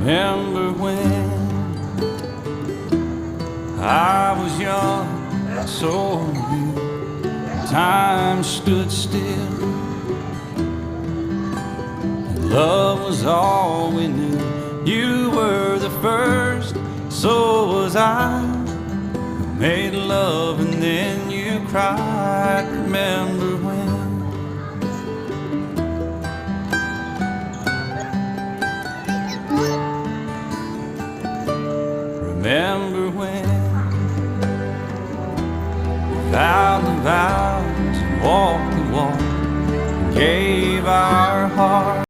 Remember when I was young, so you, time stood still, and love was all we knew. You were the first, so was I. We made love and then you cried. Remember when